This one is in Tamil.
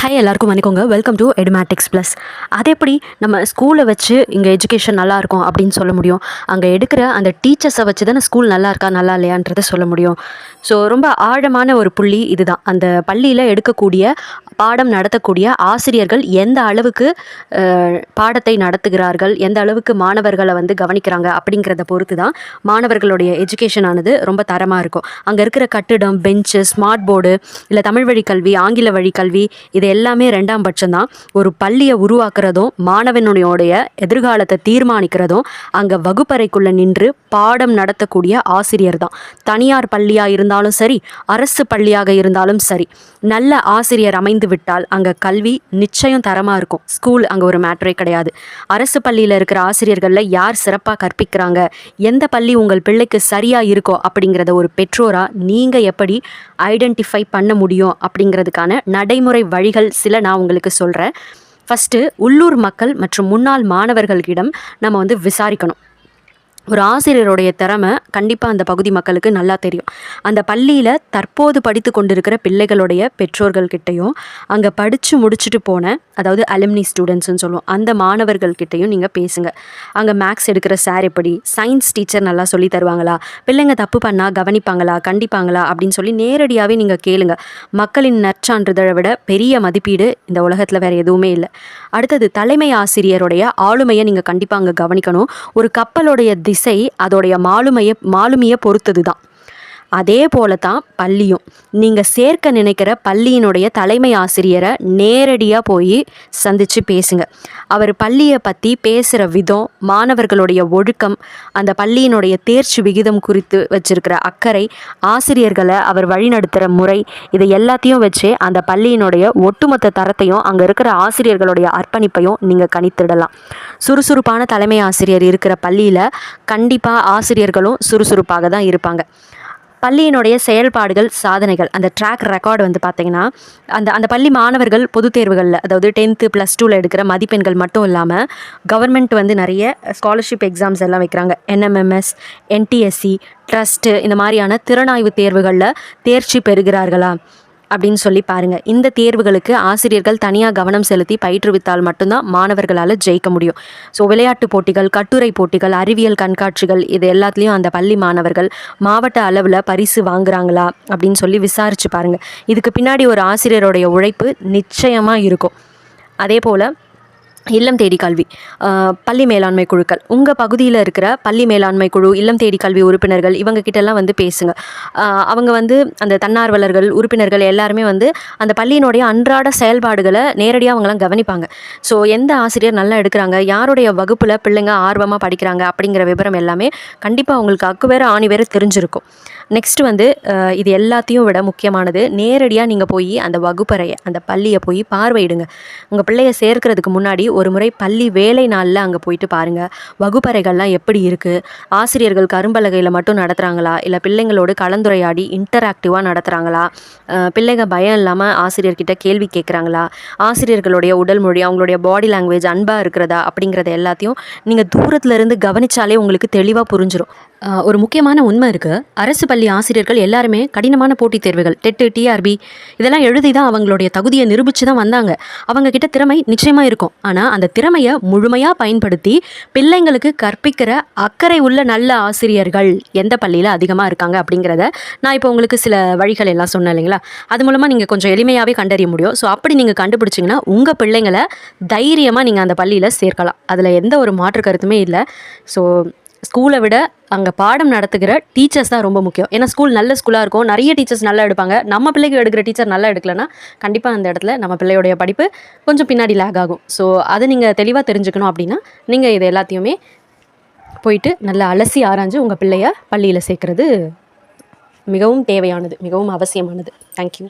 ஹாய் எல்லாருக்கும் வணக்கங்க. Welcome to Edumatics plus. அது எப்படி நம்ம ஸ்கூலை வச்சு இங்கே எஜுகேஷன் நல்லாயிருக்கும் அப்படின்னு சொல்ல முடியும்? அங்கே எடுக்கிற அந்த டீச்சர்ஸை வச்சு தானே ஸ்கூல் நல்லா இருக்கா நல்லா இல்லையான்றதை சொல்ல முடியும். ஸோ ரொம்ப ஆழமான ஒரு புள்ளி இதுதான். அந்த பள்ளியில் எடுக்கக்கூடிய பாடம் நடத்தக்கூடிய ஆசிரியர்கள் எந்த அளவுக்கு பாடத்தை நடத்துகிறார்கள், எந்த அளவுக்கு மாணவர்களை கவனிக்கிறாங்க அப்படிங்கிறத பொறுத்து தான் மாணவர்களுடைய எஜுகேஷன் ஆனது ரொம்ப தரமாக இருக்கும். அங்கே இருக்கிற கட்டிடம், பெஞ்சு, ஸ்மார்ட் போர்டு, இல்லை தமிழ் வழி கல்வி, ஆங்கில வழி கல்வி, இது எல்லாமே ரெண்டாம் பட்சம்தான். ஒரு பள்ளியை உருவாக்குறதும் மாணவனுடைய எதிர்காலத்தை தீர்மானிக்கிறதும் அங்கே வகுப்பறைக்குள்ளே நின்று பாடம் நடத்தக்கூடிய ஆசிரியர் தான். தனியார் பள்ளியாக இருந்தாலும் சரி, அரசு பள்ளியாக இருந்தாலும் சரி, நல்ல ஆசிரியர் அமைந்து விட்டால் அங்கே கல்வி நிச்சயம் தரமாக இருக்கும். ஸ்கூல் அங்கே ஒரு மேட்டரே கிடையாது. அரசு பள்ளியில் இருக்கிற ஆசிரியர்களில் யார் சிறப்பாக கற்பிக்கிறாங்க, எந்த பள்ளி உங்கள் பிள்ளைக்கு சரியாக இருக்கோ அப்படிங்கிறத ஒரு பெற்றோராக நீங்கள் எப்படி ஐடென்டிஃபை பண்ண முடியும் அப்படிங்கிறதுக்கான நடைமுறை வழிகள் சில நான் உங்களுக்கு சொல்கிறேன். ஃபஸ்ட்டு, உள்ளூர் மக்கள் மற்றும் முன்னாள் மாணவர்களிடம் நம்ம விசாரிக்கணும். ஒரு ஆசிரியருடைய திறமை கண்டிப்பாக அந்த பகுதி மக்களுக்கு நல்லா தெரியும். அந்த பள்ளியில் தற்போது படித்து கொண்டிருக்கிற பிள்ளைகளுடைய பெற்றோர்கள்கிட்டையும், அங்கே படித்து முடிச்சுட்டு போன, அதாவது அலுமினி ஸ்டூடெண்ட்ஸ்னு சொல்லுவோம், அந்த மாணவர்கள்கிட்டையும் நீங்கள் பேசுங்க. அங்கே மேக்ஸ் எடுக்கிற சார் எப்படி, சயின்ஸ் டீச்சர் நல்லா சொல்லி தருவாங்களா, பிள்ளைங்க தப்பு பண்ணால் கவனிப்பாங்களா, கண்டிப்பாங்களா அப்படின்னு சொல்லி நேரடியாகவே நீங்கள் கேளுங்க. மக்களின் நற்சான்றிதழை விட பெரிய மதிப்பீடு இந்த உலகத்தில் வேறு எதுவுமே இல்லை. அடுத்தது, தலைமை ஆசிரியருடைய ஆளுமையை நீங்கள் கண்டிப்பாக அங்கே கவனிக்கணும். ஒரு கப்பலுடைய திசை அதோடைய மாலுமியை பொறுத்தது தான். அதே போல தான் பள்ளியும். நீங்கள் சேர்க்க நினைக்கிற பள்ளியினுடைய தலைமை ஆசிரியரை நேரடியாக போய் சந்தித்து பேசுங்க. அவர் பள்ளியை பற்றி பேசுகிற விதம், மாணவர்களுடைய ஒழுக்கம், அந்த பள்ளியினுடைய தேர்ச்சி விகிதம் குறித்து வச்சிருக்கிற அக்கறை, ஆசிரியர்களை அவர் வழிநடத்துகிற முறை, இதை எல்லாத்தையும் வச்சு அந்த பள்ளியினுடைய ஒட்டுமொத்த தரத்தையும், அங்கே இருக்கிற ஆசிரியர்களுடைய அர்ப்பணிப்பையும் நீங்கள் கணித்திடலாம். சுறுசுறுப்பான தலைமை ஆசிரியர் இருக்கிற பள்ளியில் கண்டிப்பாக ஆசிரியர்களும் சுறுசுறுப்பாக தான் இருப்பாங்க. பள்ளியினுடைய செயல்பாடுகள், சாதனைகள், அந்த ட்ராக் ரெக்கார்டு பார்த்திங்கன்னா, அந்த பள்ளி மாணவர்கள் பொதுத் தேர்வுகளில், அதாவது 10th +2 எடுக்கிற மதிப்பெண்கள் மட்டும் இல்லாமல் கவர்மெண்ட் நிறைய ஸ்காலர்ஷிப் எக்ஸாம்ஸ் எல்லாம் வைக்கிறாங்க. NMMS, NTSC, ட்ரஸ்ட்டு, இந்த மாதிரியான திறனாய்வு தேர்வுகளில் தேர்ச்சி பெறுகிறார்களா அப்படின்னு சொல்லி பாருங்கள். இந்த தேர்வுகளுக்கு ஆசிரியர்கள் தனியாக கவனம் செலுத்தி பயிற்றுவித்தால் மட்டும்தான் மாணவர்களால் ஜெயிக்க முடியும். ஸோ விளையாட்டு போட்டிகள், கட்டுரை போட்டிகள், அறிவியல் கண்காட்சிகள், இது எல்லாத்துலேயும் அந்த பள்ளி மாணவர்கள் மாவட்ட அளவில் பரிசு வாங்குறாங்களா அப்படின்னு சொல்லி விசாரித்து பாருங்கள். இதுக்கு பின்னாடி ஒரு ஆசிரியருடைய உழைப்பு நிச்சயமாக இருக்கும். அதே போல் இல்லம் தேடி கல்வி, பள்ளி மேலாண்மை குழுக்கள், உங்கள் பகுதியில் இருக்கிற பள்ளி மேலாண்மை குழு, இல்லம் தேடி கல்வி உறுப்பினர்கள், இவங்ககிட்டலாம் பேசுங்க. அவங்க அந்த தன்னார்வலர்கள், உறுப்பினர்கள் எல்லாருமே அந்த பள்ளியினுடைய அன்றாட செயல்பாடுகளை நேரடியாக அவங்களாம் கவனிப்பாங்க. ஸோ எந்த ஆசிரியர் நல்லா எடுக்கிறாங்க, யாருடைய வகுப்பில் பிள்ளைங்க ஆர்வமாக படிக்கிறாங்க அப்படிங்கிற விவரம் எல்லாமே கண்டிப்பாக அவங்களுக்கு அக்கு வேறு ஆணி வேறு தெரிஞ்சிருக்கும். நெக்ஸ்ட்டு இது எல்லாத்தையும் விட முக்கியமானது, நேரடியாக நீங்கள் போய் அந்த வகுப்பறையை, அந்த பள்ளியை போய் பார்வையிடுங்க. உங்கள் பிள்ளையை சேர்க்கிறதுக்கு முன்னாடி ஒரு முறை பள்ளி வேலை நாளில் அங்கே போயிட்டு பாருங்கள். வகுப்பறைகள்லாம் எப்படி இருக்குது, ஆசிரியர்கள் கரும்பலகையில் மட்டும் நடத்துகிறாங்களா, இல்லை பிள்ளைங்களோடு கலந்துரையாடி இன்டராக்டிவாக நடத்துகிறாங்களா, பிள்ளைங்க பயம் இல்லாமல் ஆசிரியர்கிட்ட கேள்வி கேட்குறாங்களா, ஆசிரியர்களுடைய உடல் மொழி, அவங்களுடைய பாடி லாங்குவேஜ் அன்பாக இருக்கிறதா அப்படிங்கிறத எல்லாத்தையும் நீங்கள் தூரத்துலேருந்து கவனித்தாலே உங்களுக்கு தெளிவாக புரிஞ்சிடும். ஒரு முக்கியமான உண்மை இருக்குது. அரசு பள்ளி ஆசிரியர்கள் எல்லாருமே கடினமான போட்டித் தேர்வுகள், டெட்டு, TRB இதெல்லாம் எழுதி தான் அவங்களுடைய தகுதியை நிரூபித்து தான் வந்தாங்க. அவங்கக்கிட்ட திறமை நிச்சயமாக இருக்கும். ஆனால் அந்த திறமையை முழுமையாக பயன்படுத்தி பிள்ளைங்களுக்கு கற்பிக்கிற அக்கறை உள்ள நல்ல ஆசிரியர்கள் எந்த பள்ளியில் அதிகமாக இருக்காங்க அப்படிங்கிறத நான் இப்போ உங்களுக்கு சில வழிகள் எல்லாம் சொன்னேன் இல்லைங்களா, அது மூலமாக நீங்கள் கொஞ்சம் எளிமையாகவே கண்டறிய முடியும். ஸோ அப்படி நீங்கள் கண்டுபிடிச்சிங்கன்னா உங்கள் பிள்ளைங்களை தைரியமாக நீங்கள் அந்த பள்ளியில் சேர்க்கலாம். அதில் எந்த ஒரு மாற்று கருத்துமே இல்லை. ஸோ ஸ்கூலை விட அங்கே பாடம் நடத்துகிற டீச்சர்ஸ் தான் ரொம்ப முக்கியம். ஏன்னா ஸ்கூல் நல்ல ஸ்கூலாக இருக்கும், நிறைய டீச்சர்ஸ் நல்லா எடுப்பாங்க. நம்ம பிள்ளைக்கு எடுக்கிற டீச்சர் நல்லா எடுக்கலைன்னா கண்டிப்பாக அந்த இடத்துல நம்ம பிள்ளையோடைய படிப்பு கொஞ்சம் பின்னாடி லேக் ஆகும். ஸோ அதை நீங்கள் தெளிவாக தெரிஞ்சுக்கணும் அப்படின்னா நீங்கள் இது எல்லாத்தையுமே போயிட்டு நல்லா அலசி ஆராய்ஞ்சு உங்கள் பிள்ளைய பள்ளியில் சேர்க்குறது மிகவும் தேவையானது, மிகவும் அவசியமானது. தேங்க்யூ.